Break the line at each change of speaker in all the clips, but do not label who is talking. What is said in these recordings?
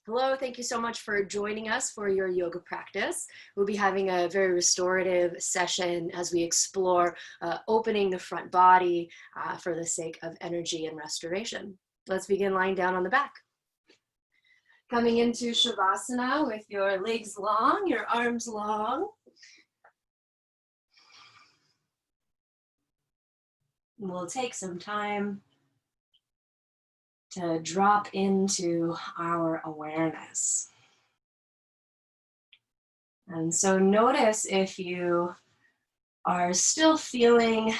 Hello, thank you so much for joining us for your yoga practice. We'll be having a very restorative session as we explore opening the front body for the sake of energy and restoration. Let's begin lying down on the back. Coming into Shavasana with your legs long, your arms long. We'll take some time to drop into our awareness. And so notice if you are still feeling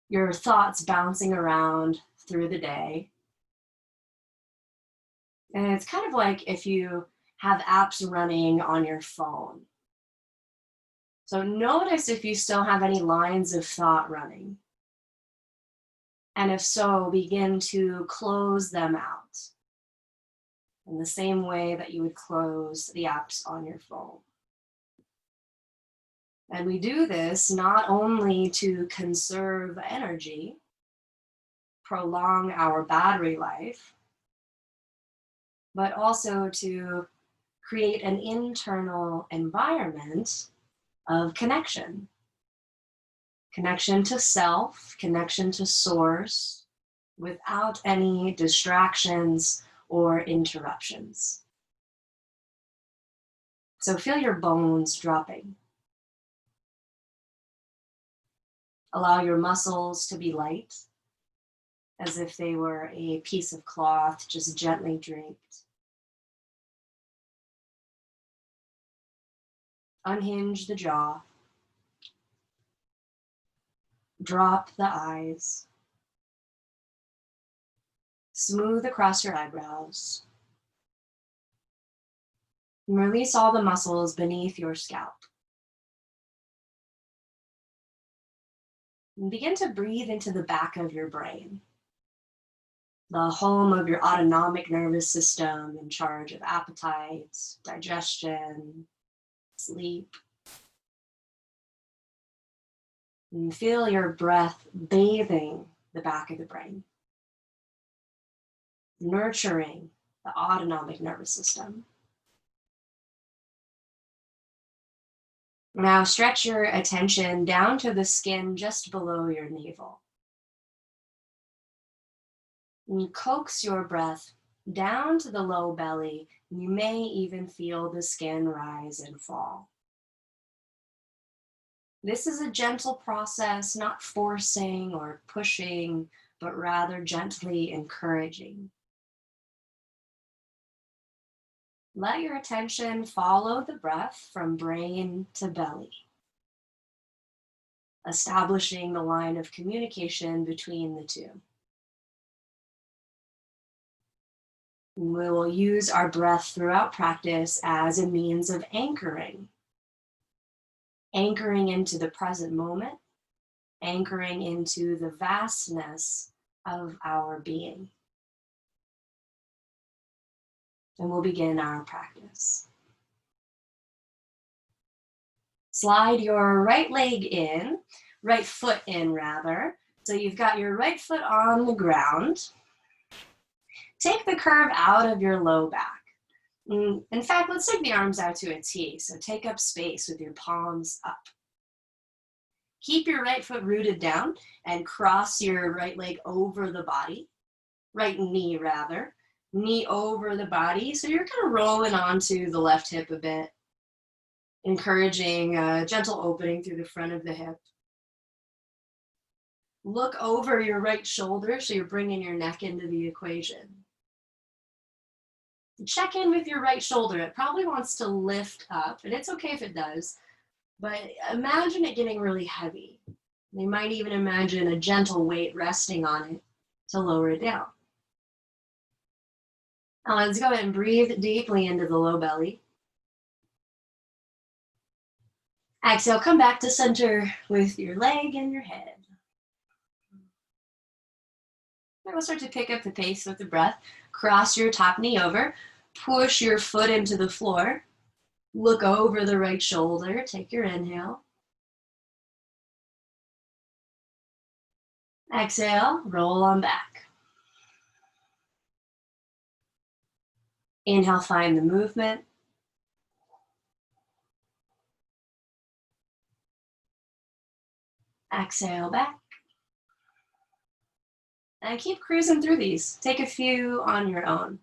your thoughts bouncing around through the day. And it's kind of like if you have apps running on your phone. So notice if you still have any lines of thought running. And if so, begin to close them out in the same way that you would close the apps on your phone. And we do this not only to conserve energy, prolong our battery life, but also to create an internal environment of connection. Connection to self, connection to source, without any distractions or interruptions. So feel your bones dropping. Allow your muscles to be light, as if they were a piece of cloth just gently draped. Unhinge the jaw. Drop the eyes. Smooth across your eyebrows. And release all the muscles beneath your scalp. And begin to breathe into the back of your brain, the home of your autonomic nervous system in charge of appetite, digestion, sleep. And feel your breath bathing the back of the brain, nurturing the autonomic nervous system. Now stretch your attention down to the skin just below your navel. And coax your breath down to the low belly. You may even feel the skin rise and fall. This is a gentle process, not forcing or pushing, but rather gently encouraging. Let your attention follow the breath from brain to belly, establishing the line of communication between the two. We will use our breath throughout practice as a means of anchoring into the present moment, anchoring into the vastness of our being. And we'll begin our practice. Slide your right leg in, right foot in rather. So you've got your right foot on the ground. Take the curve out of your low back. In fact, let's take the arms out to a T. So take up space with your palms up. Keep your right foot rooted down and cross your right leg over the body, right knee rather. Knee over the body, so you're kind of rolling onto the left hip a bit, encouraging a gentle opening through the front of the hip. Look over your right shoulder, so you're bringing your neck into the equation. Check in with your right shoulder. It probably wants to lift up, and it's okay if it does, but imagine it getting really heavy. You might even imagine a gentle weight resting on it to lower it down. Now let's go ahead and breathe deeply into the low belly. Exhale, come back to center with your leg and your head. Now we'll start to pick up the pace with the breath. Cross your top knee over, push your foot into the floor, look over the right shoulder, take your inhale. Exhale, roll on back. Inhale, find the movement. Exhale back. And keep cruising through these. Take a few on your own.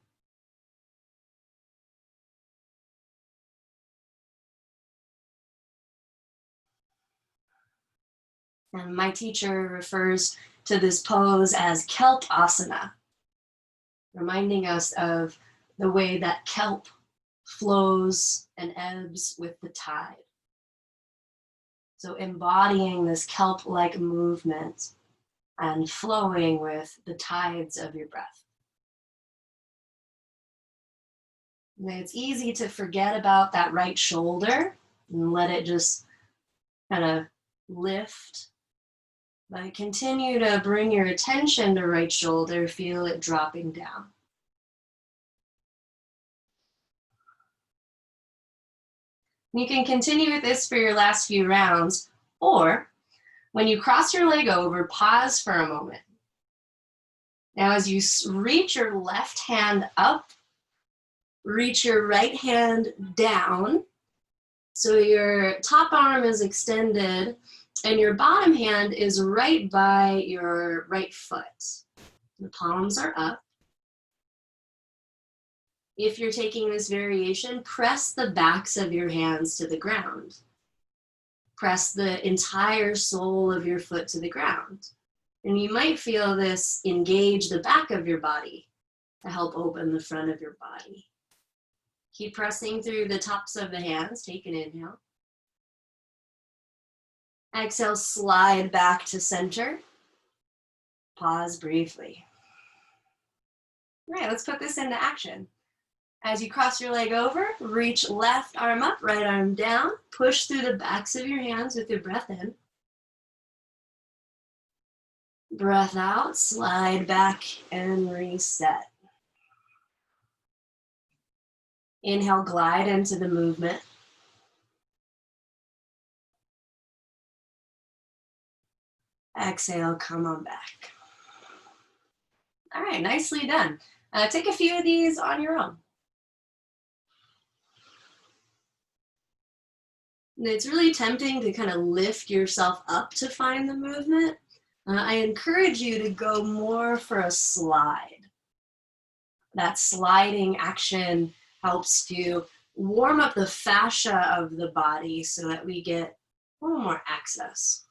And my teacher refers to this pose as kelp asana, reminding us of the way that kelp flows and ebbs with the tide. So embodying this kelp-like movement and flowing with the tides of your breath. And it's easy to forget about that right shoulder and let it just kind of lift. But continue to bring your attention to right shoulder, feel it dropping down. You can continue with this for your last few rounds, or when you cross your leg over, pause for a moment. Now as you reach your left hand up, reach your right hand down, so your top arm is extended and your bottom hand is right by your right foot. The palms are up. If you're taking this variation, press the backs of your hands to the ground. Press the entire sole of your foot to the ground. And you might feel this engage the back of your body to help open the front of your body. Keep pressing through the tops of the hands. Take an inhale. Exhale, slide back to center. Pause briefly. All right, let's put this into action. As you cross your leg over, reach left arm up, right arm down. Push through the backs of your hands with your breath in. Breath out, slide back and reset. Inhale, glide into the movement. Exhale, come on back. All right, nicely done. Take a few of these on your own. And it's really tempting to kind of lift yourself up to find the movement. I encourage you to go more for a slide. That sliding action helps to warm up the fascia of the body so that we get a little more access.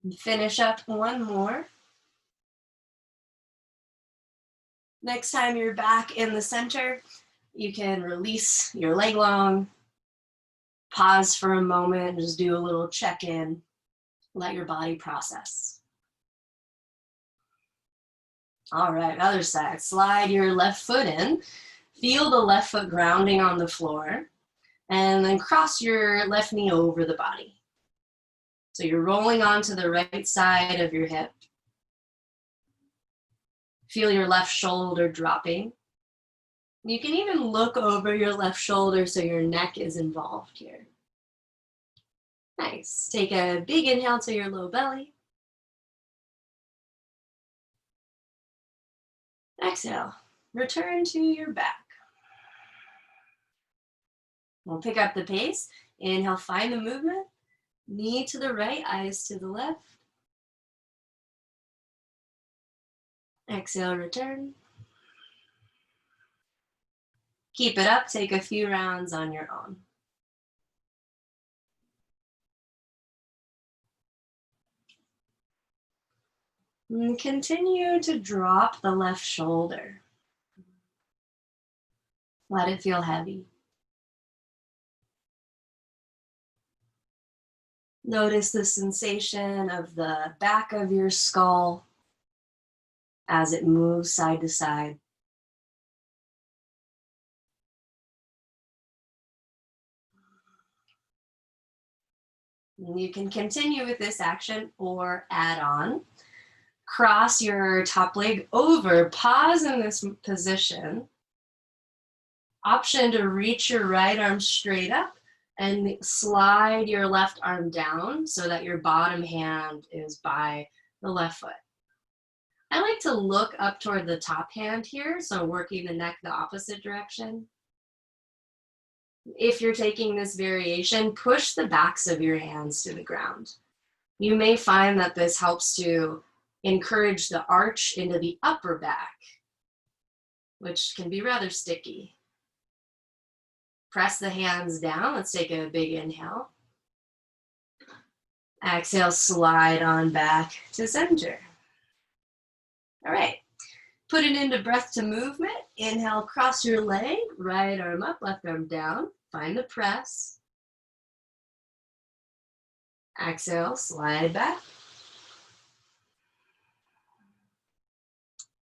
And finish up one more. Next time you're back in the center, you can release your leg long, pause for a moment, just do a little check-in, let your body process. All right, other side. Slide your left foot in, feel the left foot grounding on the floor, and then cross your left knee over the body. So you're rolling onto the right side of your hip. Feel your left shoulder dropping. You can even look over your left shoulder so your neck is involved here. Nice. Take a big inhale to your low belly. Exhale. Return to your back. We'll pick up the pace. Inhale, find the movement. Knee to the right, eyes to the left. Exhale, return. Keep it up, take a few rounds on your own. And continue to drop the left shoulder. Let it feel heavy. Notice the sensation of the back of your skull as it moves side to side. And you can continue with this action or add on. Cross your top leg over, pause in this position. Option to reach your right arm straight up and slide your left arm down so that your bottom hand is by the left foot. I like to look up toward the top hand here, so working the neck the opposite direction. If you're taking this variation, push the backs of your hands to the ground. You may find that this helps to encourage the arch into the upper back, which can be rather sticky. Press the hands down. Let's take a big inhale. Exhale, slide on back to center. All right, put it into breath to movement. Inhale, cross your leg, right arm up, left arm down. Find the press. Exhale, slide back.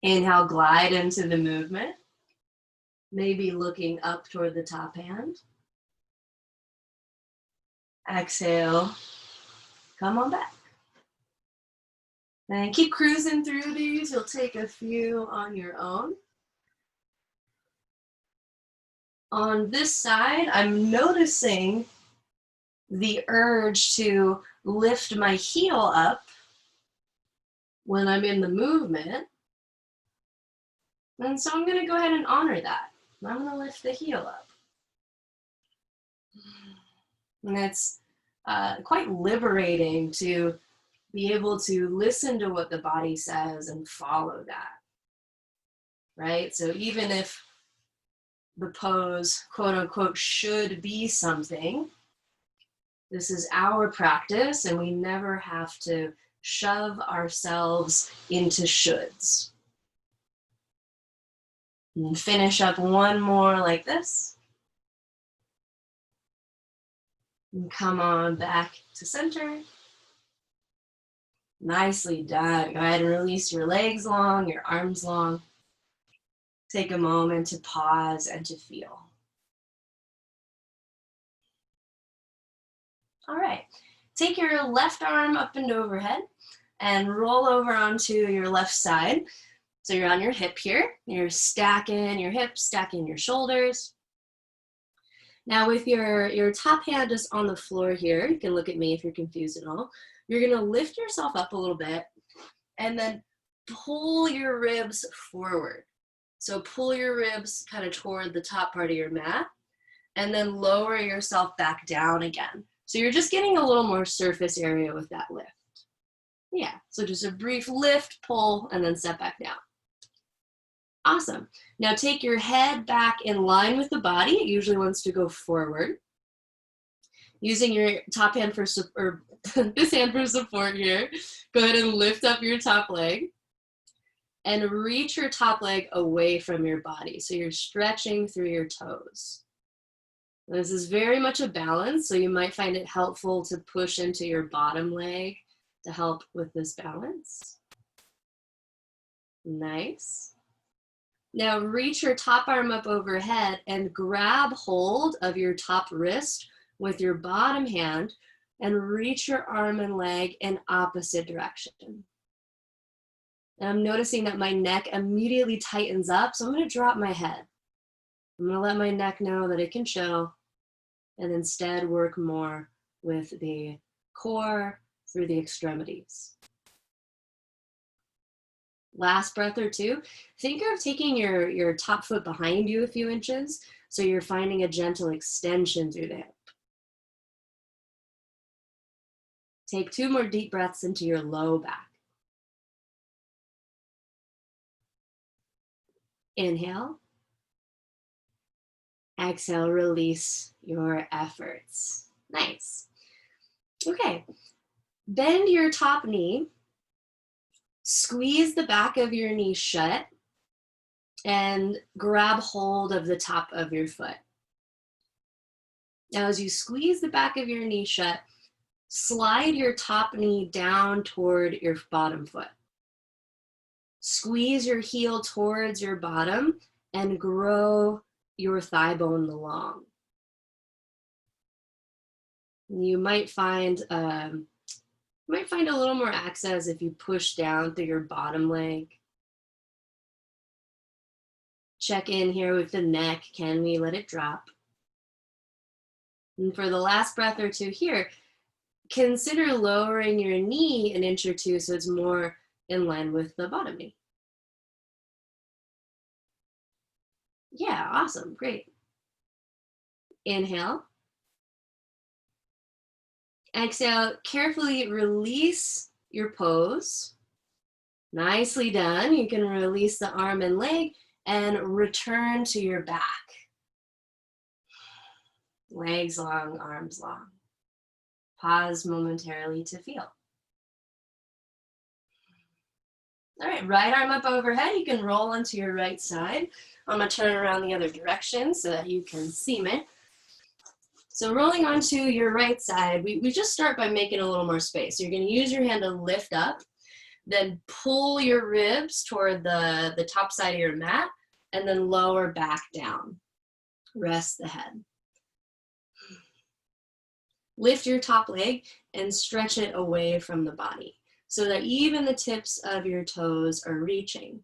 Inhale, glide into the movement. Maybe looking up toward the top hand. Exhale, come on back. And keep cruising through these. You'll take a few on your own. On this side, I'm noticing the urge to lift my heel up when I'm in the movement. And so I'm going to go ahead and honor that. I'm going to lift the heel up. And it's quite liberating to be able to listen to what the body says and follow that, right? So even if the pose, quote unquote, should be something, this is our practice and we never have to shove ourselves into shoulds. And finish up one more like this. And come on back to center. Nicely done. Go ahead and release your legs long, your arms long. Take a moment to pause and to feel. All right, take your left arm up and overhead and roll over onto your left side. So you're on your hip here. You're stacking your hips, stacking your shoulders. Now with your top hand just on the floor here, you can look at me if you're confused at all. You're gonna lift yourself up a little bit and then pull your ribs forward. So pull your ribs kind of toward the top part of your mat and then lower yourself back down again. So you're just getting a little more surface area with that lift. Yeah, so just a brief lift, pull, and then step back down. Awesome. Now take your head back in line with the body. It usually wants to go forward. Using your top hand for support, this hand for support here, go ahead and lift up your top leg and reach your top leg away from your body. So you're stretching through your toes. This is very much a balance, so you might find it helpful to push into your bottom leg to help with this balance. Nice. Now reach your top arm up overhead and grab hold of your top wrist with your bottom hand and reach your arm and leg in opposite direction. And I'm noticing that my neck immediately tightens up, so I'm going to drop my head. I'm going to let my neck know that it can chill and instead work more with the core through the extremities. Last breath or two. Think of taking your top foot behind you a few inches, so you're finding a gentle extension through the hip. Take 2 more deep breaths into your low back. Inhale. Exhale, release your efforts. Nice. Okay, bend your top knee. Squeeze the back of your knee shut and grab hold of the top of your foot. Now, as you squeeze the back of your knee shut, slide your top knee down toward your bottom foot. Squeeze your heel towards your bottom and grow your thigh bone long. You might find a little more access if you push down through your bottom leg. Check in here with the neck. Can we let it drop? And for the last breath or two here, consider lowering your knee an inch or two so it's more in line with the bottom knee. Yeah, awesome, great. Inhale. Exhale, carefully release your pose. Nicely done. You can release the arm and leg and return to your back. Legs long, arms long. Pause momentarily to feel. All right, right arm up overhead. You can roll onto your right side. I'm gonna turn around the other direction so that you can see me. So rolling onto your right side, we just start by making a little more space. You're gonna use your hand to lift up, then pull your ribs toward the top side of your mat, and then lower back down. Rest the head. Lift your top leg and stretch it away from the body so that even the tips of your toes are reaching.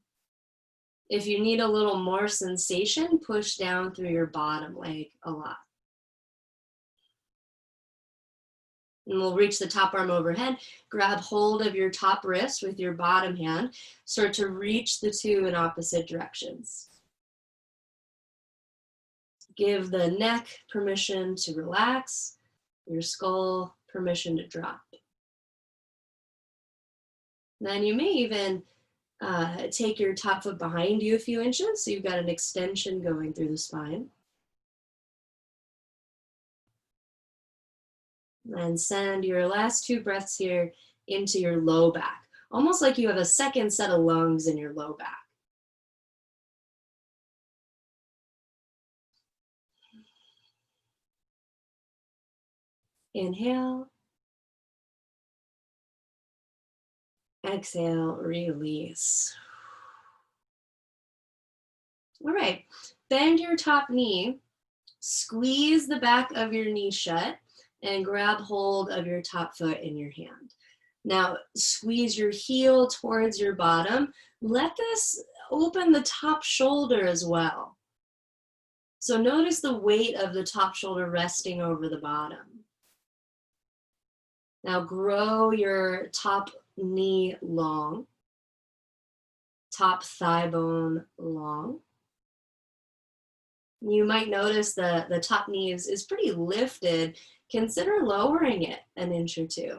If you need a little more sensation, push down through your bottom leg a lot. And we'll reach the top arm overhead, grab hold of your top wrist with your bottom hand, start to reach the two in opposite directions. Give the neck permission to relax, your skull permission to drop. Then you may even take your top foot behind you a few inches, so you've got an extension going through the spine. And send your last two breaths here into your low back, almost like you have a second set of lungs in your low back. Inhale. Exhale, release. All right, bend your top knee, squeeze the back of your knee shut, and grab hold of your top foot in your hand. Now, squeeze your heel towards your bottom. Let this open the top shoulder as well. So notice the weight of the top shoulder resting over the bottom. Now grow your top knee long, top thigh bone long. You might notice the top knee is pretty lifted. Consider lowering it an inch or two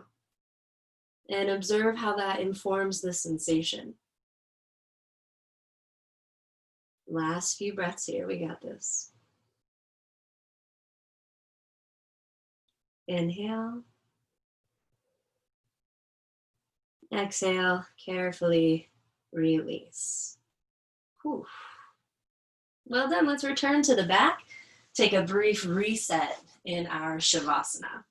and observe how that informs the sensation. Last few breaths here, we got this. Inhale. Exhale, carefully release. Whew. Well done, let's return to the back. Take a brief reset in our Shavasana.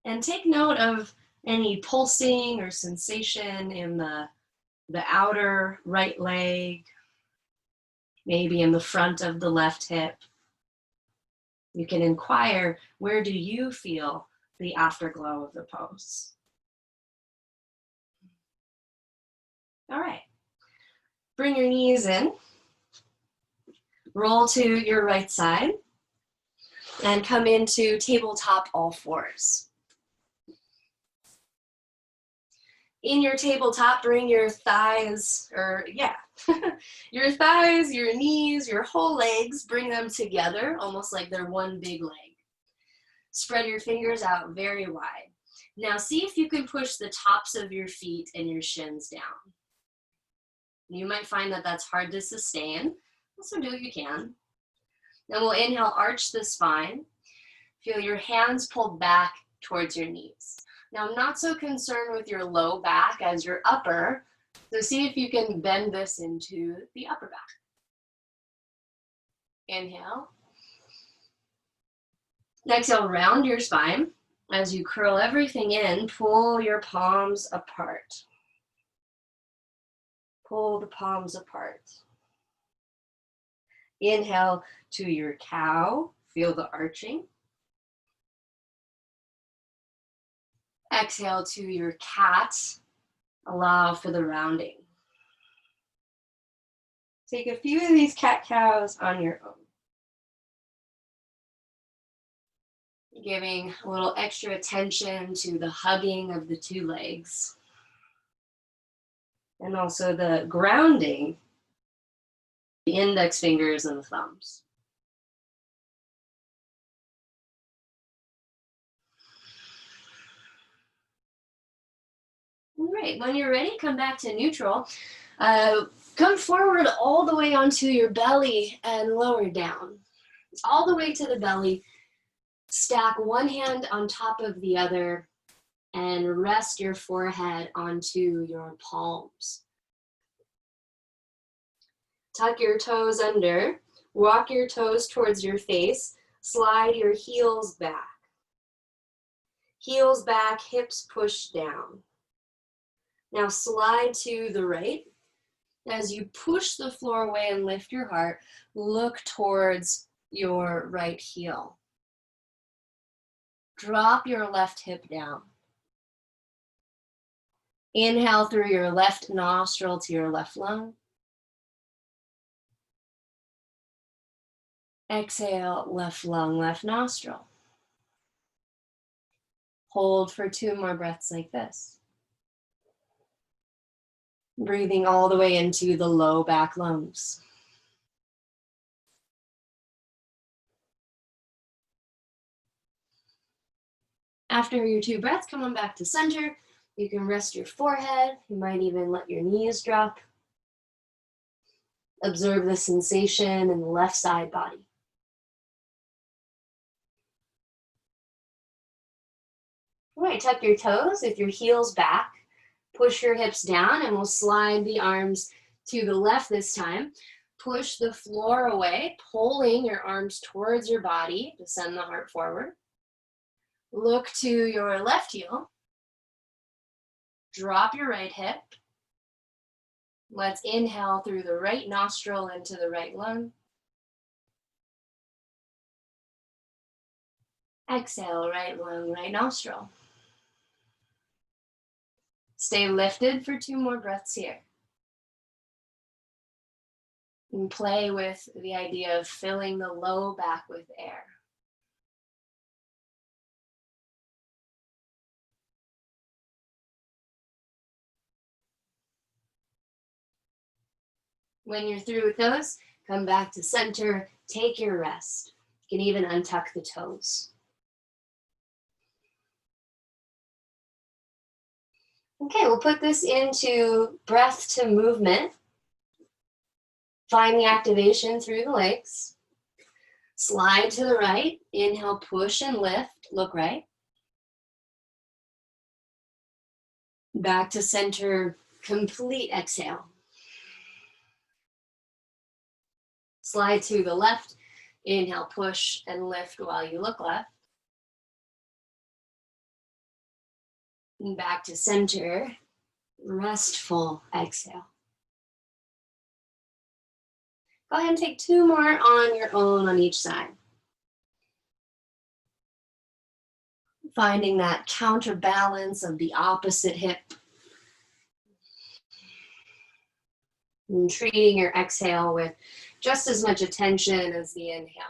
And take note of any pulsing or sensation in the outer right leg, maybe in the front of the left hip. You can inquire, where do you feel the afterglow of the pose? All right, bring your knees in, roll to your right side, and come into tabletop all fours. In your tabletop, bring your thighs, your thighs, your knees, your whole legs, bring them together, almost like they're one big leg. Spread your fingers out very wide. Now see if you can push the tops of your feet and your shins down. You might find that that's hard to sustain, so do what you can. Then we'll inhale, arch the spine. Feel your hands pulled back towards your knees. Now, I'm not so concerned with your low back as your upper, so see if you can bend this into the upper back. Inhale. Exhale, round your spine. As you curl everything in, pull your palms apart. Pull the palms apart. Inhale to your cow, feel the arching. Exhale to your cat, allow for the rounding. Take a few of these cat-cows on your own. Giving a little extra attention to the hugging of the two legs. And also the grounding, the index fingers and the thumbs. All right, when you're ready, come back to neutral. Come forward all the way onto your belly and lower down. All the way to the belly. Stack one hand on top of the other and rest your forehead onto your palms. Tuck your toes under, walk your toes towards your face, slide your heels back. Heels back, hips push down. Now slide to the right. As you push the floor away and lift your heart, look towards your right heel. Drop your left hip down. Inhale through your left nostril to your left lung. Exhale, left lung, left nostril. Hold for 2 more breaths like this. Breathing all the way into the low back lungs. After your 2 breaths, come on back to center. You can rest your forehead. You might even let your knees drop. Observe the sensation in the left side body. All right, tuck your toes with your heels back. Push your hips down and we'll slide the arms to the left this time. Push the floor away, pulling your arms towards your body to send the heart forward. Look to your left heel. Drop your right hip. Let's inhale through the right nostril into the right lung. Exhale, right lung, right nostril. Stay lifted for 2 more breaths here. And play with the idea of filling the low back with air. When you're through with those, come back to center, take your rest. You can even untuck the toes. Okay, we'll put this into breath to movement. Find the activation through the legs. Slide to the right. Inhale, push and lift. Look right. Back to center, complete exhale. Slide to the left. Inhale, push and lift while you look left. And back to center, restful exhale. Go ahead and take 2 more on your own on each side. Finding that counterbalance of the opposite hip. And treating your exhale with just as much attention as the inhale.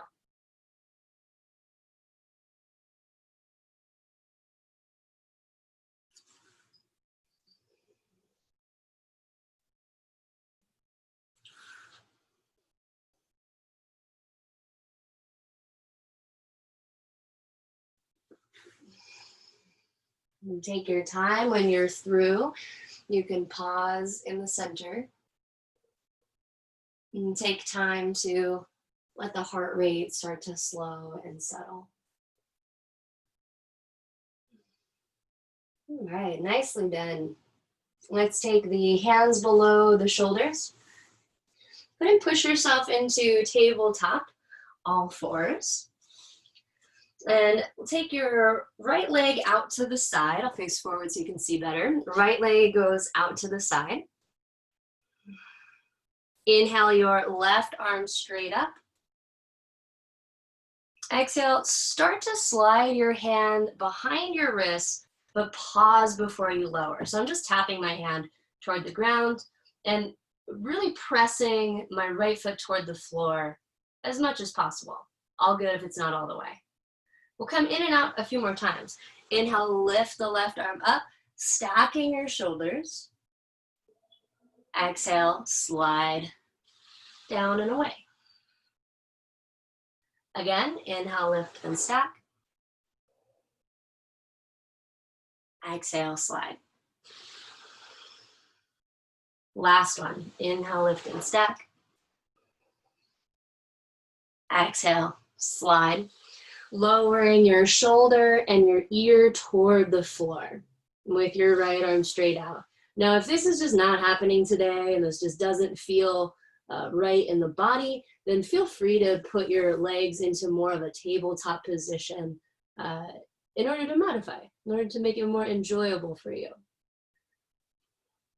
And take your time. When you're through, you can pause in the center. And take time to let the heart rate start to slow and settle. All right, nicely done. Let's take the hands below the shoulders. Go ahead and push yourself into tabletop, all fours. And take your right leg out to the side. I'll face forward so you can see better. Right leg goes out to the side. Inhale your left arm straight up. Exhale, start to slide your hand behind your wrist, but pause before you lower. So I'm just tapping my hand toward the ground and really pressing my right foot toward the floor as much as possible. All good if it's not all the way. We'll come in and out a few more times. Inhale, lift the left arm up, stacking your shoulders. Exhale, slide down and away. Again, inhale, lift and stack. Exhale, slide. Last one, inhale, lift and stack. Exhale, slide. Lowering your shoulder and your ear toward the floor with your right arm straight out. Now, if this is just not happening today and this just doesn't feel right in the body, then feel free to put your legs into more of a tabletop position in order to modify, in order to make it more enjoyable for you.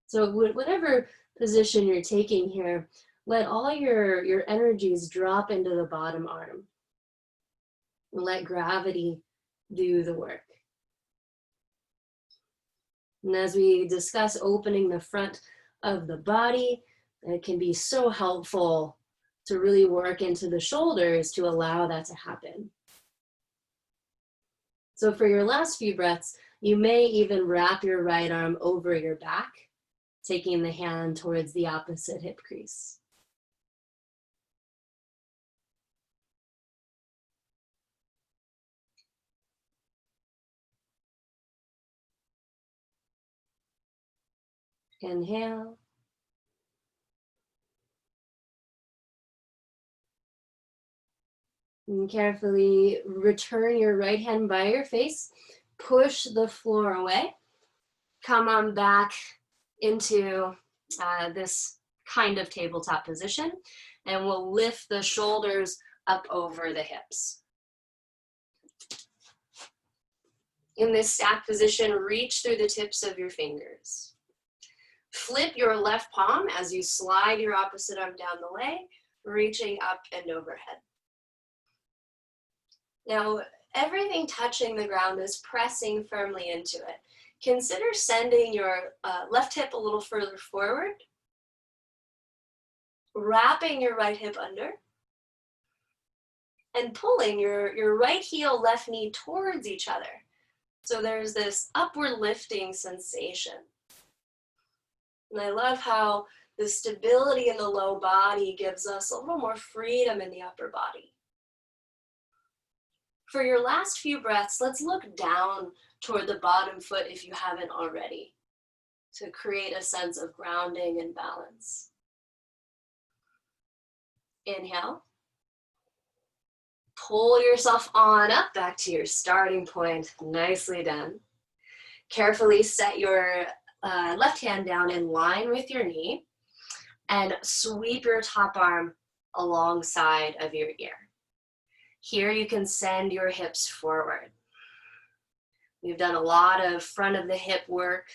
So whatever position you're taking here, let all your energies drop into the bottom arm. Let gravity do the work. And as we discuss opening the front of the body, it can be so helpful to really work into the shoulders to allow that to happen. So for your last few breaths, you may even wrap your right arm over your back, taking the hand towards the opposite hip crease. Inhale. And carefully return your right hand by your face. Push the floor away. Come on back into this kind of tabletop position. And we'll lift the shoulders up over the hips. In this stack position, reach through the tips of your fingers. Flip your left palm as you slide your opposite arm down the leg, reaching up and overhead. Now, everything touching the ground is pressing firmly into it. Consider sending your left hip a little further forward, wrapping your right hip under, and pulling your right heel, left knee towards each other. So there's this upward lifting sensation. And I love how the stability in the low body gives us a little more freedom in the upper body. For your last few breaths, let's look down toward the bottom foot if you haven't already, to create a sense of grounding and balance. Inhale. Pull yourself on up back to your starting point. Nicely done. Carefully set your left hand down in line with your knee and sweep your top arm alongside of your ear. Here you can send your hips forward. We've done a lot of front of the hip work.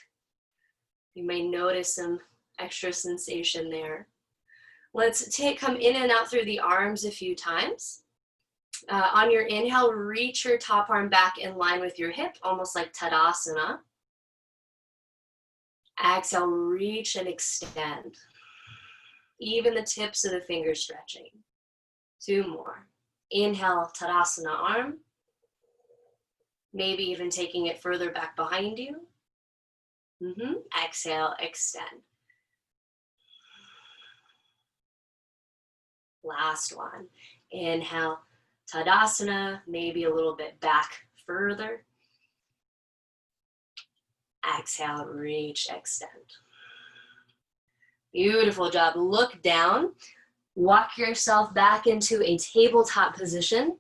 You may notice some extra sensation there. Let's come in and out through the arms a few times. On your inhale, reach your top arm back in line with your hip, almost like Tadasana. Exhale, reach and extend. Even the tips of the fingers stretching. 2 more. Inhale, Tadasana arm. Maybe even taking it further back behind you. Exhale, extend. Last one. Inhale, Tadasana, maybe a little bit back further. Exhale, reach, extend. Beautiful job. Look down. Walk yourself back into a tabletop position.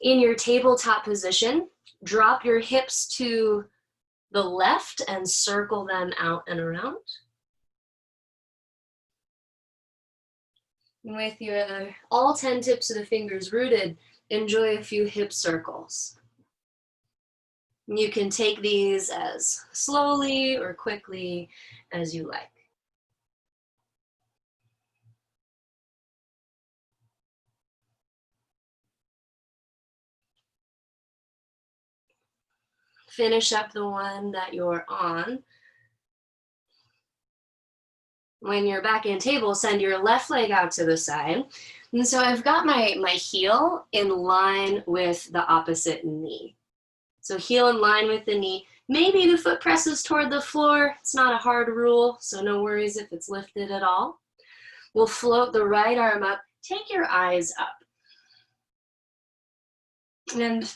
In your tabletop position, drop your hips to the left and circle them out and around. With your all 10 tips of the fingers rooted, enjoy a few hip circles. You can take these as slowly or quickly as you like. Finish up the one that you're on. When you're back in table, send your left leg out to the side. And so I've got my heel in line with the opposite knee. So heel in line with the knee. Maybe the foot presses toward the floor. It's not a hard rule, so no worries if it's lifted at all. We'll float the right arm up. Take your eyes up. And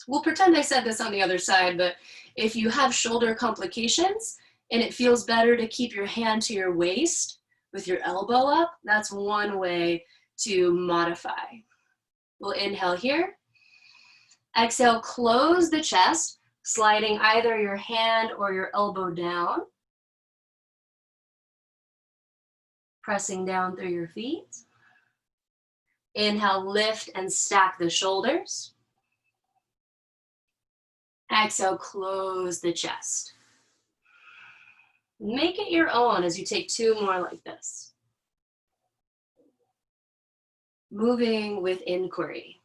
we'll pretend I said this on the other side, but if you have shoulder complications and it feels better to keep your hand to your waist with your elbow up, that's one way to modify. We'll inhale here. Exhale, close the chest, sliding either your hand or your elbow down. Pressing down through your feet. Inhale, lift and stack the shoulders. Exhale, close the chest. Make it your own as you take two more like this. Moving with inquiry.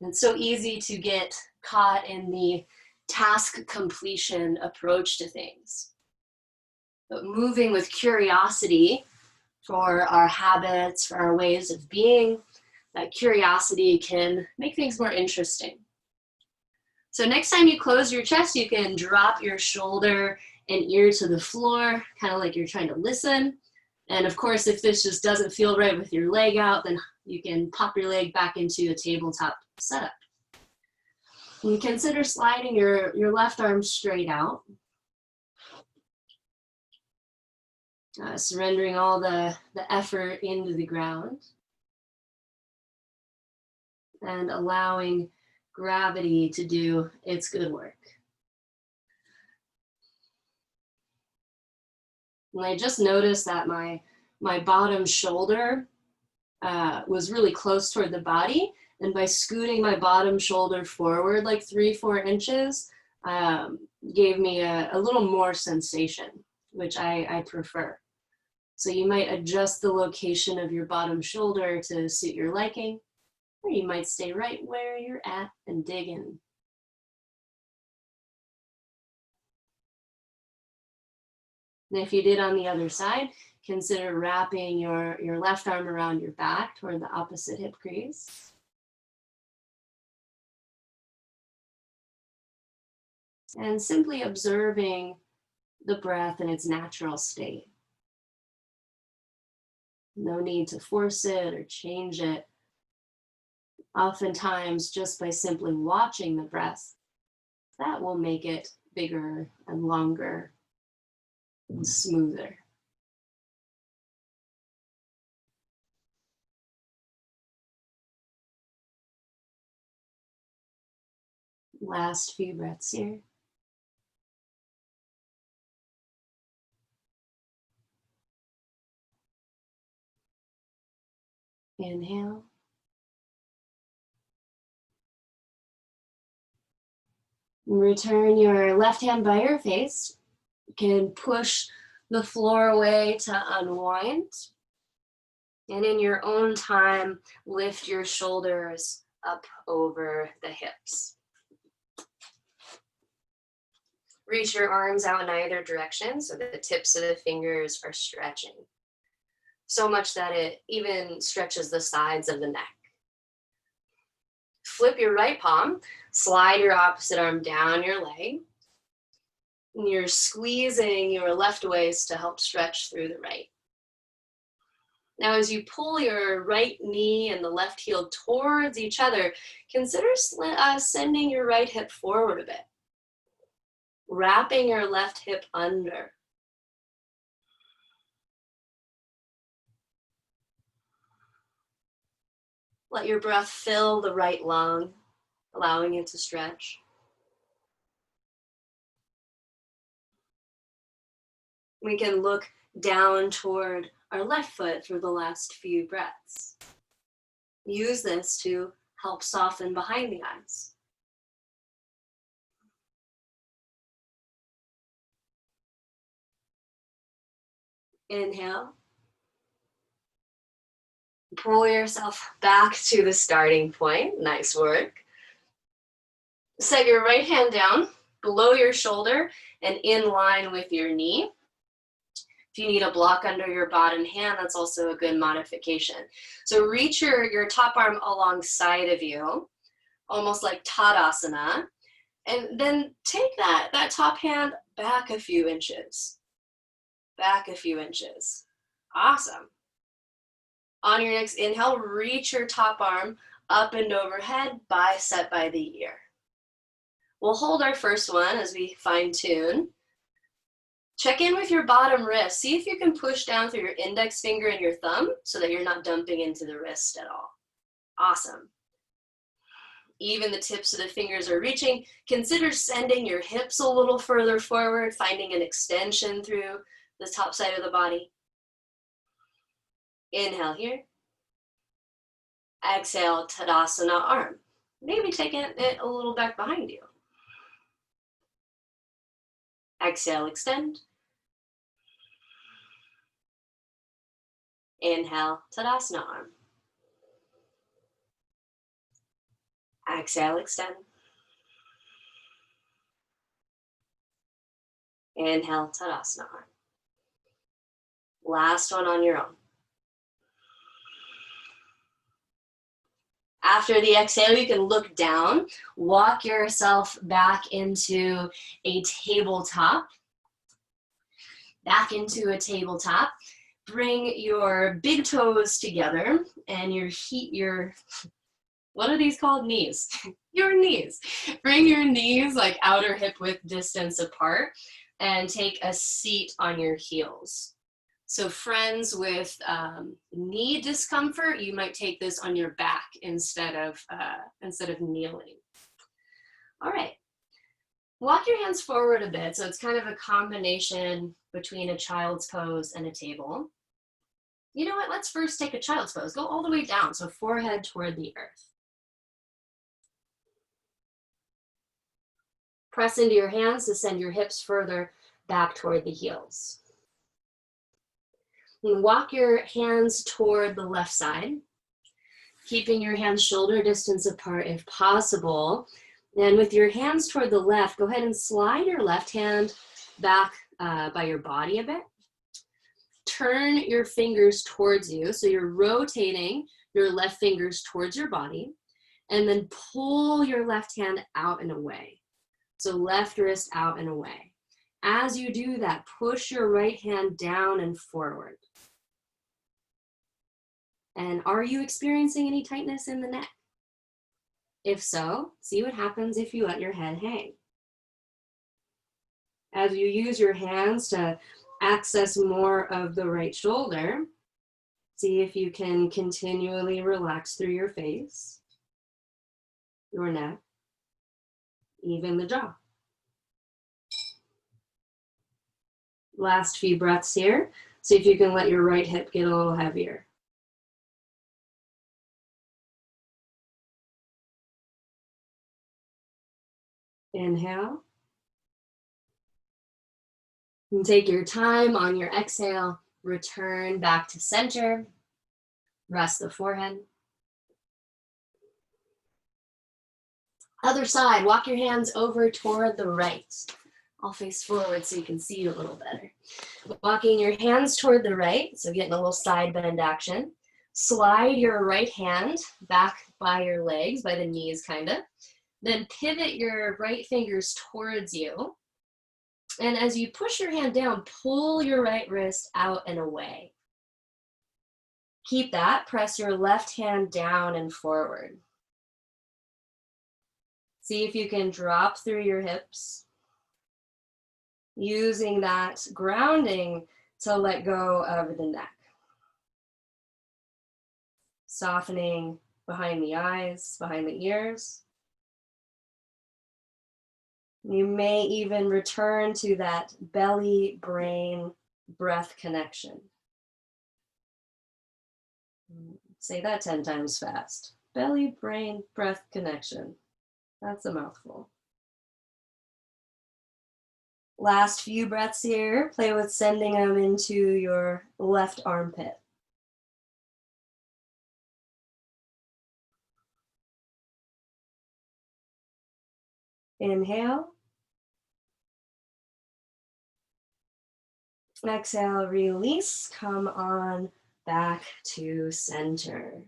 It's so easy to get caught in the task completion approach to things. But moving with curiosity for our habits, for our ways of being, that curiosity can make things more interesting. So next time you close your chest, you can drop your shoulder and ear to the floor, kind of like you're trying to listen. And of course, if this just doesn't feel right with your leg out, then you can pop your leg back into a tabletop setup. And consider sliding your left arm straight out. Surrendering all the effort into the ground. And allowing gravity to do its good work. And I just noticed that my bottom shoulder was really close toward the body. And by scooting my bottom shoulder forward like 3-4 inches, gave me a little more sensation, which I prefer. So you might adjust the location of your bottom shoulder to suit your liking, or you might stay right where you're at and dig in. And if you did on the other side, consider wrapping your left arm around your back toward the opposite hip crease. And simply observing the breath in its natural state. No need to force it or change it. Oftentimes, just by simply watching the breath, that will make it bigger and longer and smoother. Last few breaths here. Inhale. Return your left hand by your face. You can push the floor away to unwind. And in your own time, lift your shoulders up over the hips. Reach your arms out in either direction so that the tips of the fingers are stretching. So much that it even stretches the sides of the neck. Flip your right palm, slide your opposite arm down your leg. And you're squeezing your left waist to help stretch through the right. Now, as you pull your right knee and the left heel towards each other, consider sending your right hip forward a bit. Wrapping your left hip under. Let your breath fill the right lung, allowing it to stretch. We can look down toward our left foot for the last few breaths. Use this to help soften behind the eyes. Inhale. Pull yourself back to the starting point. Nice work. Set your right hand down below your shoulder and in line with your knee. If you need a block under your bottom hand, that's also a good modification. So reach your top arm alongside of you, almost like Tadasana, and then take that top hand back a few inches. Back a few inches. Awesome. On your next inhale, reach your top arm up and overhead, bicep by the ear. We'll hold our first one as we fine tune. Check in with your bottom wrist. See if you can push down through your index finger and your thumb so that you're not dumping into the wrist at all. Awesome. Even the tips of the fingers are reaching. Consider sending your hips a little further forward, finding an extension through the top side of the body. Inhale here. Exhale, Tadasana arm. Maybe taking it a little back behind you. Exhale, extend. Inhale, Tadasana arm. Exhale, extend. Inhale, Tadasana arm. Last one on your own. After the exhale, you can look down, walk yourself back into a tabletop. Back into a tabletop. Bring your big toes together and your what are these called? Knees. Your knees. Bring your knees like outer hip width distance apart and take a seat on your heels. So friends with knee discomfort, you might take this on your back instead of kneeling. All right. Walk your hands forward a bit. So it's kind of a combination between a child's pose and a table. You know what? Let's first take a child's pose. Go all the way down. So forehead toward the earth. Press into your hands to send your hips further back toward the heels. And walk your hands toward the left side, keeping your hands shoulder distance apart if possible. And with your hands toward the left, go ahead and slide your left hand back by your body a bit. Turn your fingers towards you. So you're rotating your left fingers towards your body, and then pull your left hand out and away. So left wrist out and away. As you do that, push your right hand down and forward. And are you experiencing any tightness in the neck? If so, see what happens if you let your head hang. As you use your hands to access more of the right shoulder, see if you can continually relax through your face, your neck, even the jaw. Last few breaths here. See if you can let your right hip get a little heavier. Inhale. And take your time on your exhale. Return back to center. Rest the forehead. Other side, walk your hands over toward the right. I'll face forward so you can see you a little better. Walking your hands toward the right, so getting a little side bend action. Slide your right hand back by your legs, by the knees kind of. Then pivot your right fingers towards you. And as you push your hand down, pull your right wrist out and away. Keep that. Press your left hand down and forward. See if you can drop through your hips, using that grounding to let go of the neck. Softening behind the eyes, behind the ears. You may even return to that belly, brain, breath connection. Say that 10 times fast. Belly, brain, breath connection. That's a mouthful. Last few breaths here. Play with sending them into your left armpit. Inhale. Exhale, release, come on back to center.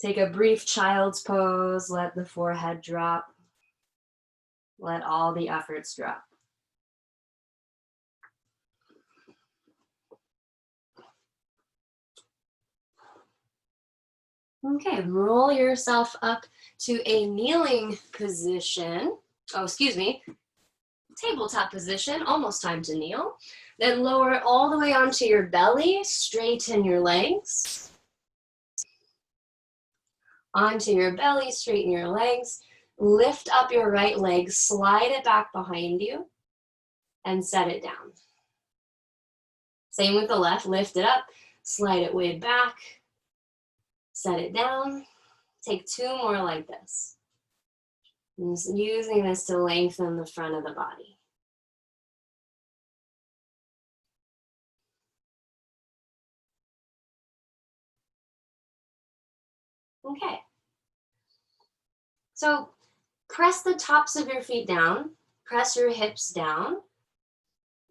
Take a brief child's pose, let the forehead drop. Let all the efforts drop. Okay, roll yourself up to a kneeling position. Oh, excuse me, tabletop position, almost time to kneel. Then lower all the way onto your belly, straighten your legs. Onto your belly, straighten your legs. Lift up your right leg, slide it back behind you, and set it down. Same with the left, lift it up, slide it way back, set it down. Take two more like this. I'm just using this to lengthen the front of the body. Okay. So press the tops of your feet down, press your hips down,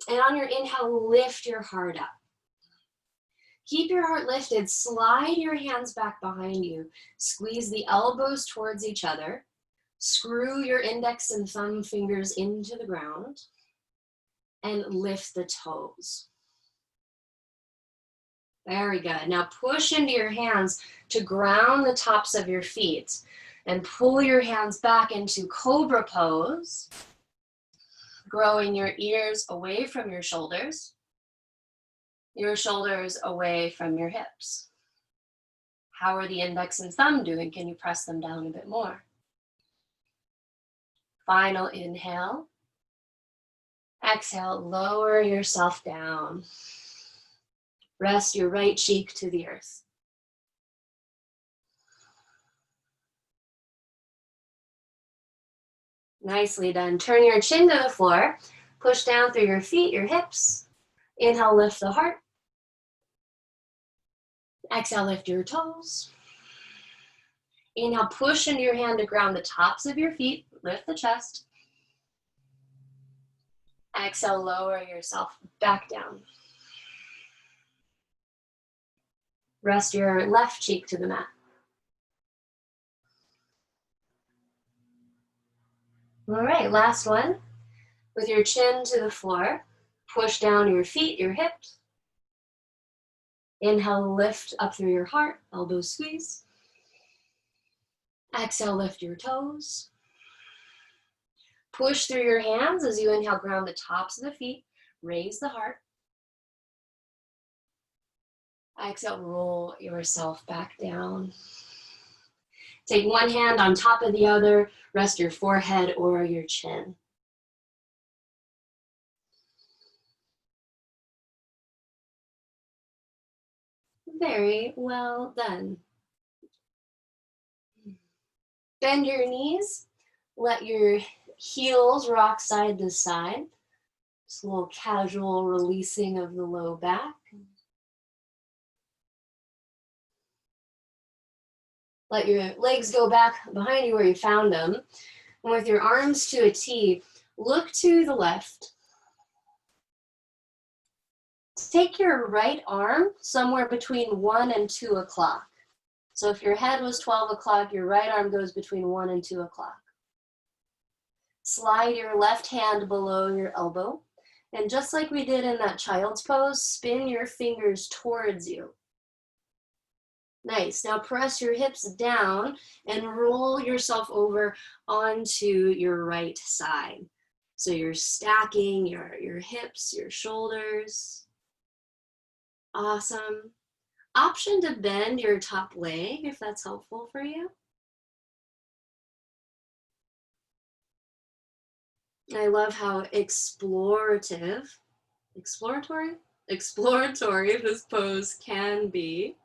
and on your inhale, lift your heart up. Keep your heart lifted, slide your hands back behind you, squeeze the elbows towards each other, screw your index and thumb fingers into the ground, and lift the toes. Very good. Now push into your hands to ground the tops of your feet and pull your hands back into cobra pose, growing your ears away from your shoulders away from your hips. How are the index and thumb doing? Can you press them down a bit more? Final inhale. Exhale, lower yourself down. Rest your right cheek to the earth. Nicely done. Turn your chin to the floor. Push down through your feet, your hips. Inhale, lift the heart. Exhale, lift your toes. Inhale, push into your hand to ground the tops of your feet. Lift the chest. Exhale, lower yourself back down. Rest your left cheek to the mat. All right, last one. With your chin to the floor, push down your feet, your hips. Inhale, lift up through your heart, elbows squeeze. Exhale, lift your toes. Push through your hands as you inhale, ground the tops of the feet, raise the heart. Exhale, roll yourself back down. Take one hand on top of the other, rest your forehead or your chin. Very well done. Bend your knees, let your heels rock side to side. Just a little casual releasing of the low back. Let your legs go back behind you where you found them. And with your arms to a T, look to the left. Take your right arm somewhere between 1 and 2 o'clock. So if your head was 12 o'clock, your right arm goes between 1 and 2 o'clock. Slide your left hand below your elbow. And just like we did in that child's pose, spin your fingers towards you. Nice. Now press your hips down and roll yourself over onto your right side. So you're stacking your hips, your shoulders. Awesome. Option to bend your top leg if that's helpful for you. I love how exploratory this pose can be.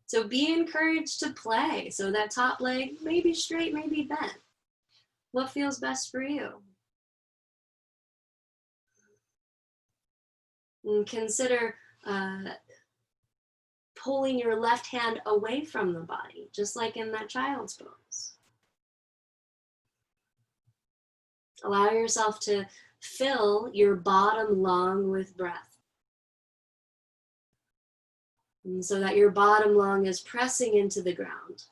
So be encouraged to play. So that top leg may be straight, may be bent. What feels best for you? And consider pulling your left hand away from the body, just like in that child's pose. Allow yourself to fill your bottom lung with breath. And so that your bottom lung is pressing into the ground.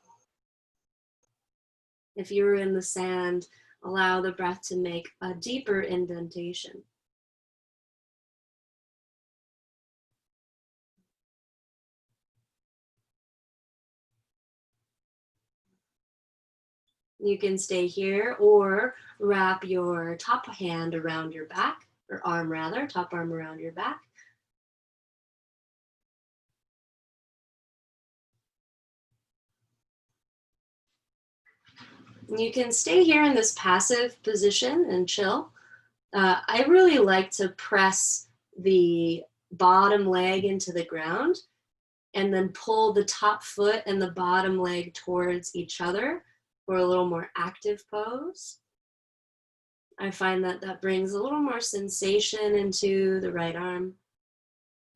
If you're in the sand, allow the breath to make a deeper indentation. You can stay here or wrap your top hand around your back, or arm rather, top arm around your back. You can stay here in this passive position and chill. I really like to press the bottom leg into the ground and then pull the top foot and the bottom leg towards each other for a little more active pose. I find that that brings a little more sensation into the right arm,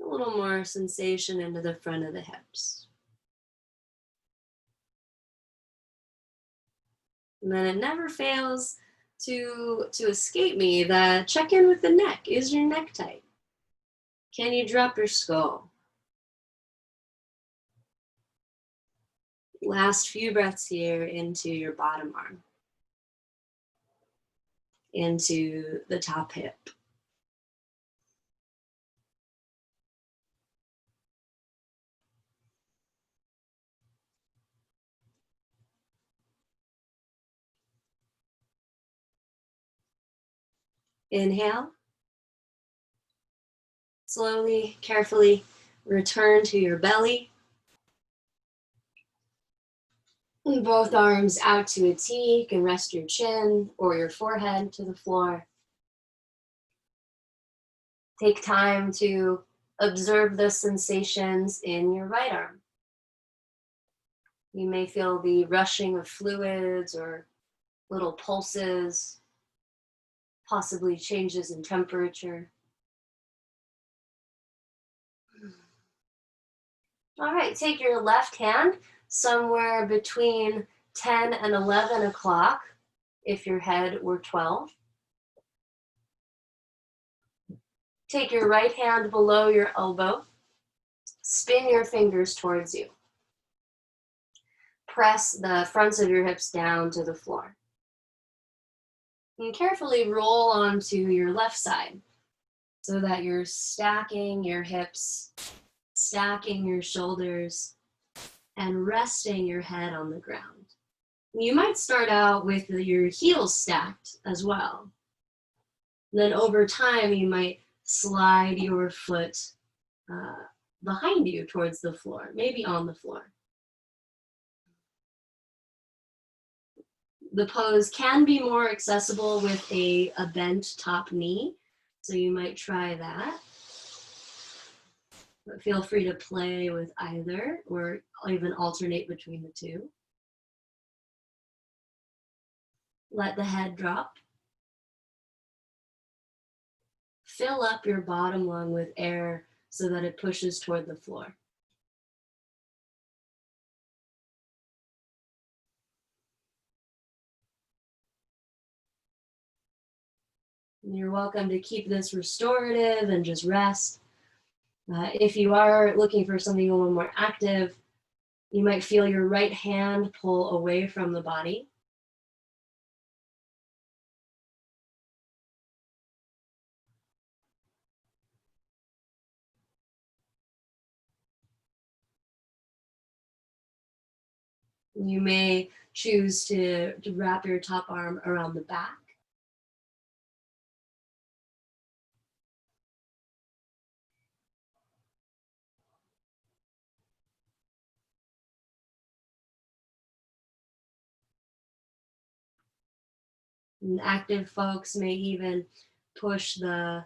a little more sensation into the front of the hips. And then it never fails to escape me that check in with the neck. Is your neck tight? Can you drop your skull? Last few breaths here into your bottom arm, into the top hip. Inhale. Slowly, carefully return to your belly. And both arms out to a T. You can rest your chin or your forehead to the floor. Take time to observe the sensations in your right arm. You may feel the rushing of fluids or little pulses, possibly changes in temperature. All right, take your left hand somewhere between 10 and 11 o'clock if your head were 12. Take your right hand below your elbow. Spin your fingers towards you. Press the fronts of your hips down to the floor. And carefully roll onto your left side so that you're stacking your hips, stacking your shoulders, and resting your head on the ground. You might start out with your heels stacked as well. Then over time, you might slide your foot behind you towards the floor, maybe on the floor. The pose can be more accessible with a bent top knee, so you might try that. But feel free to play with either or even alternate between the two. Let the head drop. Fill up your bottom lung with air so that it pushes toward the floor. And you're welcome to keep this restorative and just rest. If you are looking for something a little more active, you might feel your right hand pull away from the body. You may choose to wrap your top arm around the back. And active folks may even push the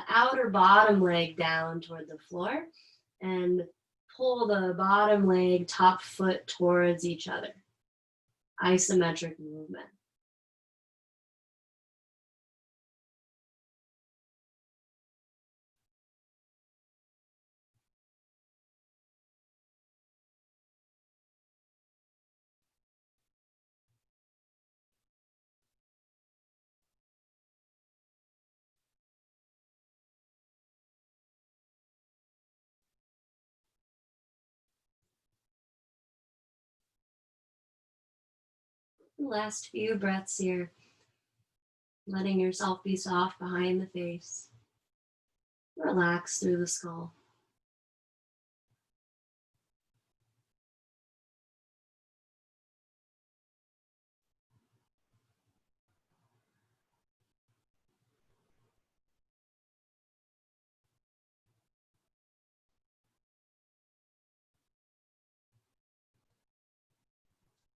outer bottom leg down toward the floor and pull the bottom leg, top foot towards each other. Isometric movement. Last few breaths here. Letting yourself be soft behind the face. Relax through the skull.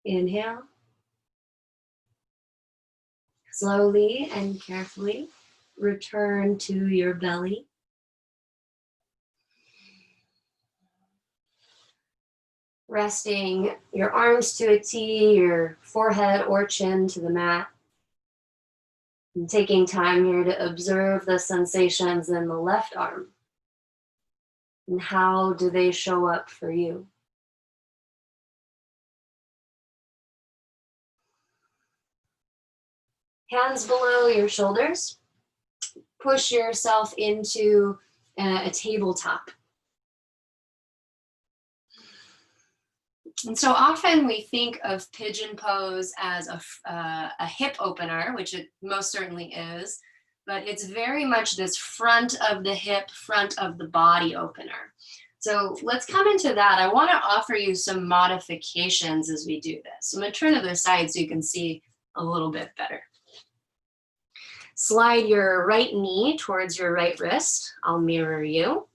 Inhale. Slowly and carefully return to your belly. Resting your arms to a T, your forehead or chin to the mat. And taking time here to observe the sensations in the left arm. And how do they show up for you? Hands below your shoulders. Push yourself into a tabletop. And so often we think of pigeon pose as a hip opener, which it most certainly is, but it's very much this front of the hip, front of the body opener. So let's come into that. I want to offer you some modifications as we do this. I'm going to turn to the side so you can see a little bit better. Slide your right knee towards your right wrist. I'll mirror you.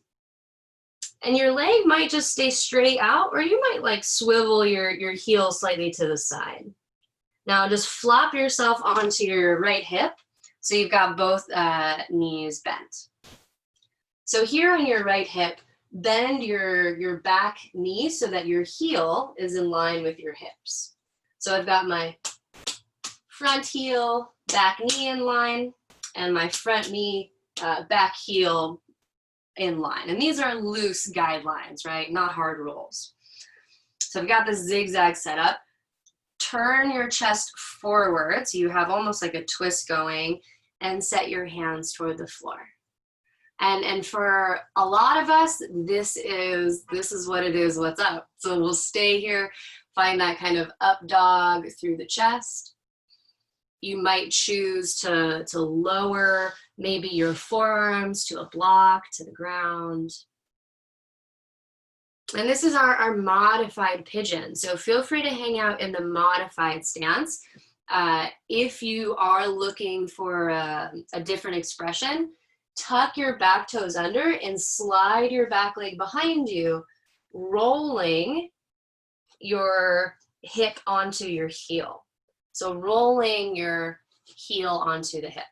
And your leg might just stay straight out, or you might like swivel your heel slightly to the side. Now just flop yourself onto your right hip so you've got both knees bent. So here on your right hip, bend your back knee so that your heel is in line with your hips. So I've got my front heel, back knee in line, and my front knee, back heel in line. And these are loose guidelines, right? Not hard rules. So I've got this zigzag set up. Turn your chest forward so you have almost like a twist going, and set your hands toward the floor. And for a lot of us, this is what it is, what's up. So we'll stay here, find that kind of up dog through the chest. You might choose to lower maybe your forearms to a block, to the ground. And this is our modified pigeon. So feel free to hang out in the modified stance. If you are looking for a different expression, tuck your back toes under and slide your back leg behind you, rolling your hip onto your heel. So rolling your heel onto the hip.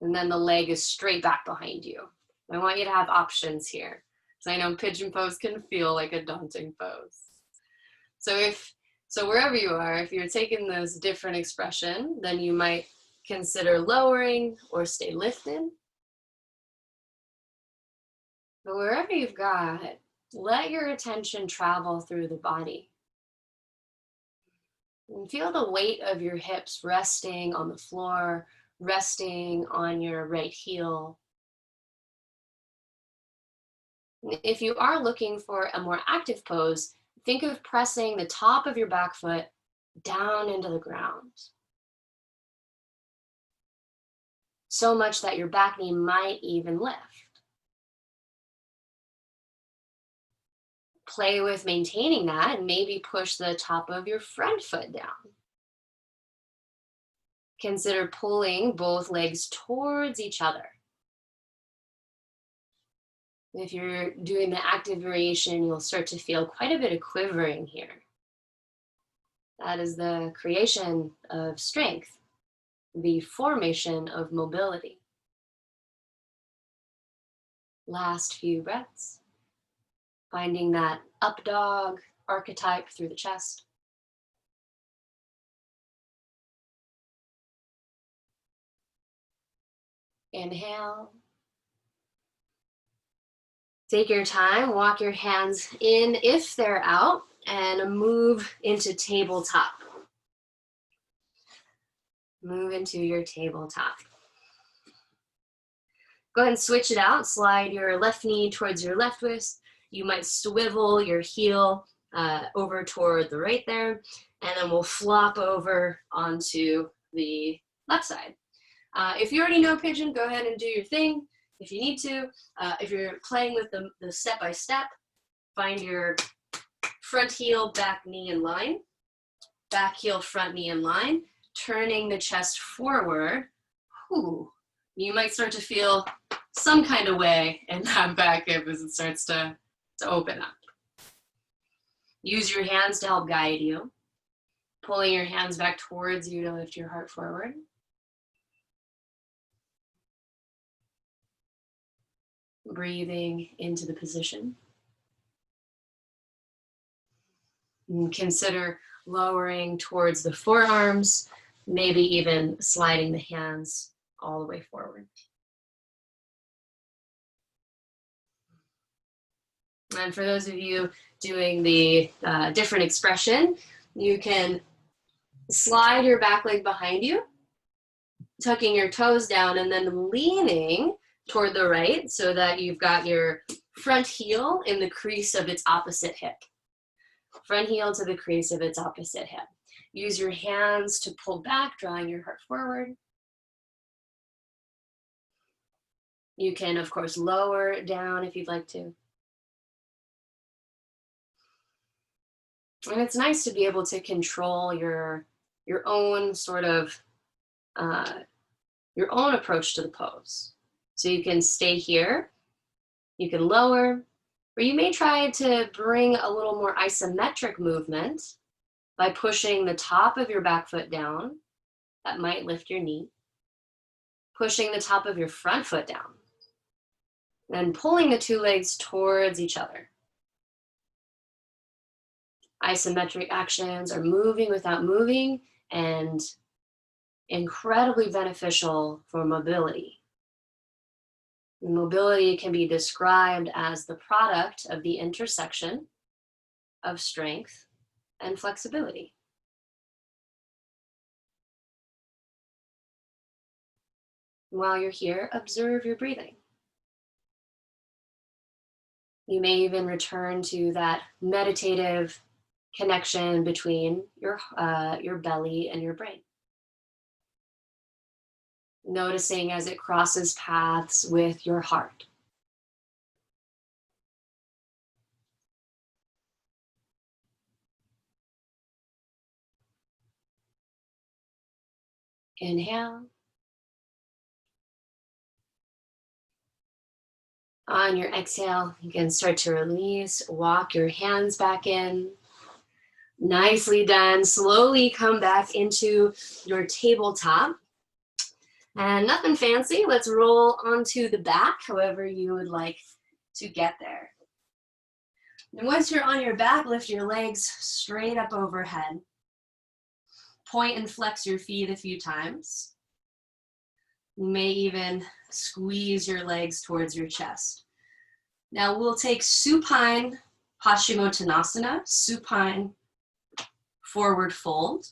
And then the leg is straight back behind you. I want you to have options here. So I know pigeon pose can feel like a daunting pose. So wherever you are, if you're taking this different expression, then you might consider lowering or stay lifted. But wherever you've got, let your attention travel through the body. And feel the weight of your hips resting on the floor, resting on your right heel. If you are looking for a more active pose, think of pressing the top of your back foot down into the ground. So much that your back knee might even lift. Play with maintaining that and maybe push the top of your front foot down. Consider pulling both legs towards each other. If you're doing the active variation, you'll start to feel quite a bit of quivering here. That is the creation of strength, the formation of mobility. Last few breaths. Finding that up dog archetype through the chest. Inhale. Take your time, walk your hands in if they're out, and move into tabletop. Move into your tabletop. Go ahead and switch it out. Slide your left knee towards your left wrist. You might swivel your heel over toward the right there. and then we'll flop over onto the left side. If you already know pigeon, go ahead and do your thing if you need to. If you're playing with the step-by-step, find your front heel, back knee in line, back heel, front knee in line, turning the chest forward. Whew. You might start to feel some kind of way in that back hip as it starts to open up. Use your hands to help guide you. Pulling your hands back towards you to lift your heart forward. Breathing into the position. And consider lowering towards the forearms, maybe even sliding the hands all the way forward. And for those of you doing the different expression, you can slide your back leg behind you, tucking your toes down and then leaning toward the right so that you've got your front heel in the crease of its opposite hip. Front heel to the crease of its opposite hip. Use your hands to pull back, drawing your heart forward. You can, of course, lower down if you'd like to. And it's nice to be able to control your own sort of, your own approach to the pose. So you can stay here, you can lower, or you may try to bring a little more isometric movement by pushing the top of your back foot down. That might lift your knee. Pushing the top of your front foot down. And pulling the two legs towards each other. Isometric actions are moving without moving and incredibly beneficial for mobility. Mobility can be described as the product of the intersection of strength and flexibility. While you're here, observe your breathing. You may even return to that meditative connection between your belly and your brain. Noticing as it crosses paths with your heart. Inhale. On your exhale, you can start to release, walk your hands back in. Nicely done. Slowly come back into your tabletop. And nothing fancy, let's roll onto the back, however you would like to get there. And once you're on your back, lift your legs straight up overhead. Point and flex your feet a few times. You may even squeeze your legs towards your chest. Now we'll take supine Paschimottanasana, supine forward fold.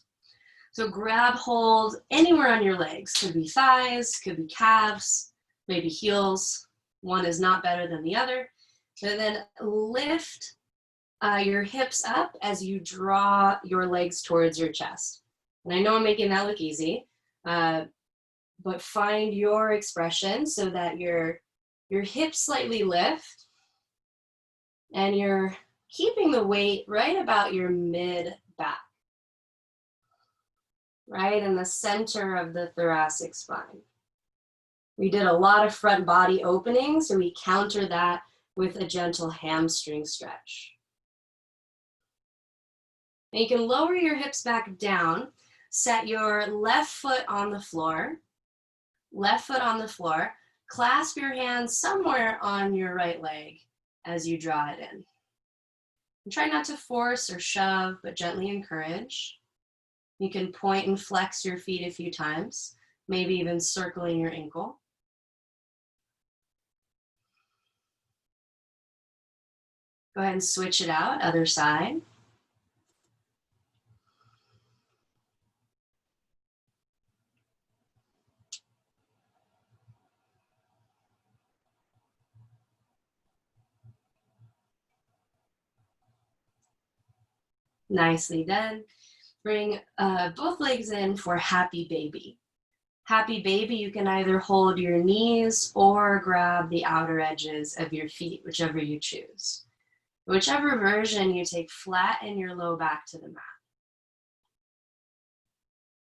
So grab hold anywhere on your legs. Could be thighs, could be calves, maybe heels. One is not better than the other. And then lift your hips up as you draw your legs towards your chest. And I know I'm making that look easy, but find your expression so that your hips slightly lift and you're keeping the weight right about your mid-back. Right in the center of the thoracic spine. We did a lot of front body opening, so we counter that with a gentle hamstring stretch. And you can lower your hips back down, set your left foot on the floor, clasp your hands somewhere on your right leg as you draw it in. And try not to force or shove, but gently encourage. You can point and flex your feet a few times, maybe even circling your ankle. Go ahead and switch it out, other side. Nicely done. Bring both legs in for happy baby. Happy baby, you can either hold your knees or grab the outer edges of your feet, whichever you choose. Whichever version you take, flatten your low back to the mat.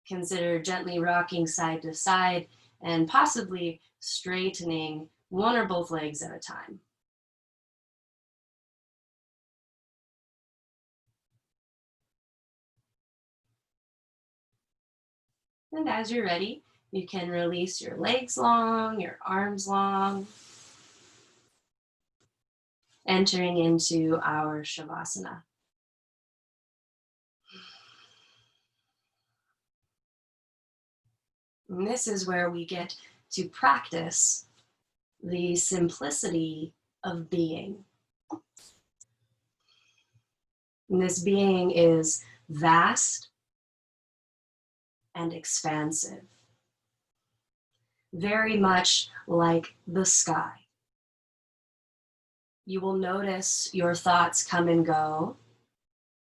Consider gently rocking side to side and possibly straightening one or both legs at a time. And as you're ready, you can release your legs long, your arms long, entering into our Shavasana. And this is where we get to practice the simplicity of being. And this being is vast and expansive, very much like the sky. You will notice your thoughts come and go,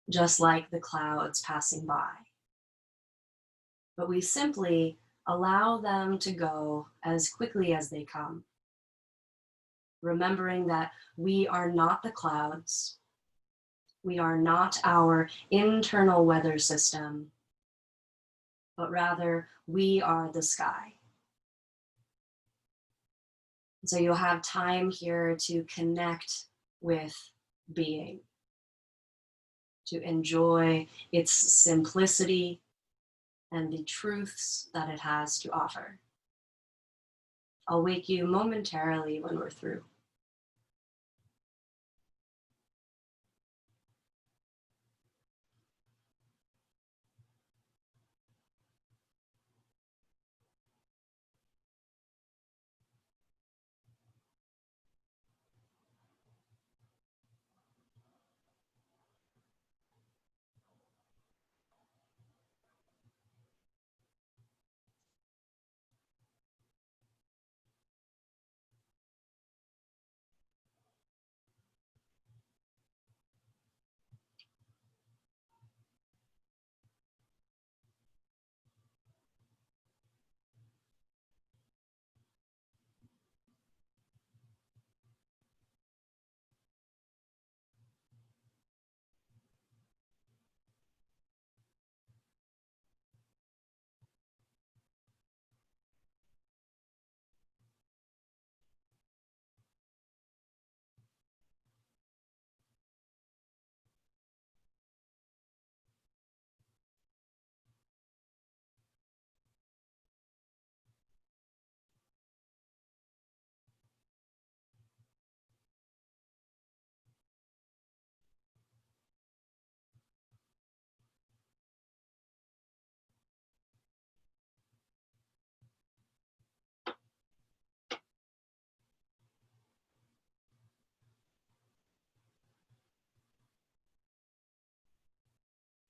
just like the clouds passing by. But we simply allow them to go as quickly as they come, remembering that we are not the clouds, we are not our internal weather system, but rather we are the sky. So you'll have time here to connect with being, to enjoy its simplicity and the truths that it has to offer. I'll wake you momentarily when we're through.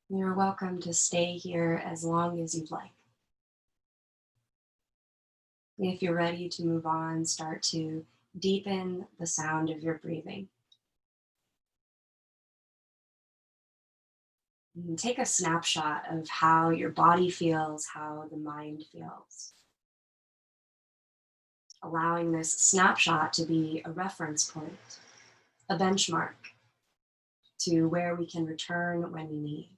You're welcome to stay here as long as you'd like. If you're ready to move on, start to deepen the sound of your breathing. And take a snapshot of how your body feels, how the mind feels. Allowing this snapshot to be a reference point, a benchmark to where we can return when we need.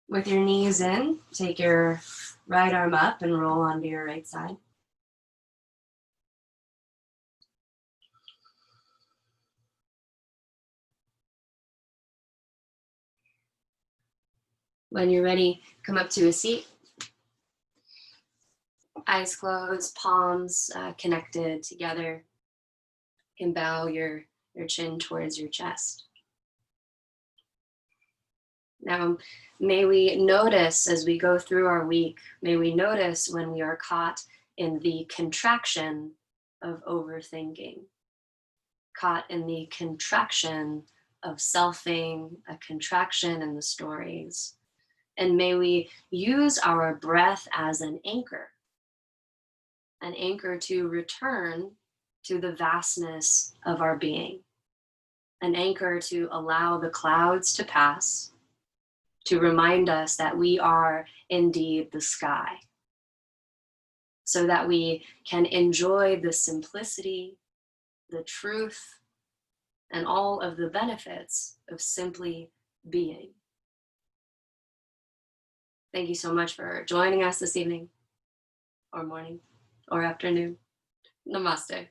With your knees in, take your right arm up and roll onto your right side. When you're ready, come up to a seat. Eyes closed, palms connected together. You can bow your chin towards your chest. Now, may we notice as we go through our week, may we notice when we are caught in the contraction of overthinking, caught in the contraction of selfing, a contraction in the stories. And may we use our breath as an anchor to return to the vastness of our being. an anchor to allow the clouds to pass, to remind us that we are indeed the sky, so that we can enjoy the simplicity, the truth, and all of the benefits of simply being. Thank you so much for joining us this evening, or morning, or afternoon. Namaste.